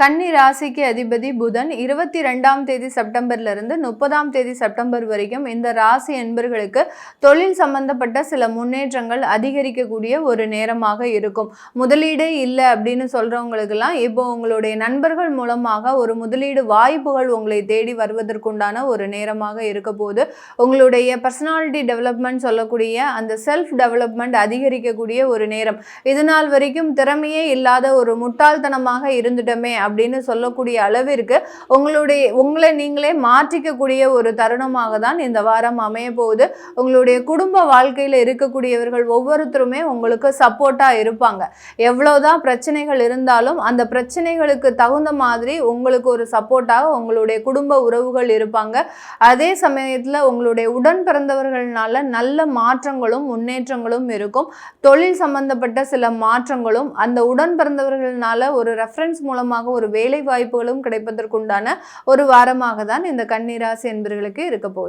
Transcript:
கன்னி ராசிக்கு அதிபதி புதன் 22ஆம் தேதி செப்டம்பர்ல இருந்து 30ஆம் தேதி செப்டம்பர் வரைக்கும் இந்த ராசி என்பர்களுக்கு தொழில் சம்பந்தப்பட்ட சில முன்னேற்றங்கள் அதிகரிக்கக்கூடிய ஒரு நேரமாக இருக்கும். முதலீடு இல்லை அப்படின்னு சொல்றவங்களுக்கெல்லாம் இப்போ உங்களுடைய நண்பர்கள் மூலமாக ஒரு முதலீடு வாய்ப்புகள் உங்களை தேடி வருவதற்குண்டான ஒரு நேரமாக இருக்க போது உங்களுடைய பர்சனாலிட்டி டெவலப்மெண்ட் சொல்லக்கூடிய அந்த செல்ஃப் டெவலப்மெண்ட் அதிகரிக்கக்கூடிய ஒரு நேரம். இது நாள் வரைக்கும் திறமையே இல்லாத ஒரு முட்டாள்தனமாக இருந்துட்டோமே அப்படின்னு சொல்லக்கூடிய அளவிற்கு உங்களை நீங்களே மாற்றிக்கக்கூடிய ஒரு தருணமாக தான் இந்த வாரம் அமைய போகுது. உங்களுடைய குடும்ப வாழ்க்கையில் இருக்கக்கூடியவர்கள் ஒவ்வொருத்தருமே உங்களுக்கு சப்போர்ட்டா இருப்பாங்க. எவ்வளவுதான் பிரச்சனைகள் இருந்தாலும் அந்த பிரச்சனைகளுக்கு தகுந்த மாதிரி உங்களுக்கு ஒரு சப்போர்ட்டாக உங்களுடைய குடும்ப உறவுகள் இருப்பாங்க. அதே சமயத்தில் உங்களுடைய உடன் பிறந்தவர்களால நல்ல மாற்றங்களும் முன்னேற்றங்களும் இருக்கும். தொழில் சம்பந்தப்பட்ட சில மாற்றங்களும் அந்த உடன் பிறந்தவர்களால ஒரு ரெஃபரன்ஸ் மூலமாக ஒரு வேலை வாய்ப்புகளும் கிடைப்பதற்குண்டான ஒரு வாரமாக தான் இந்த கன்னி ராசி என்பவர்களுக்கு இருக்க போகுது.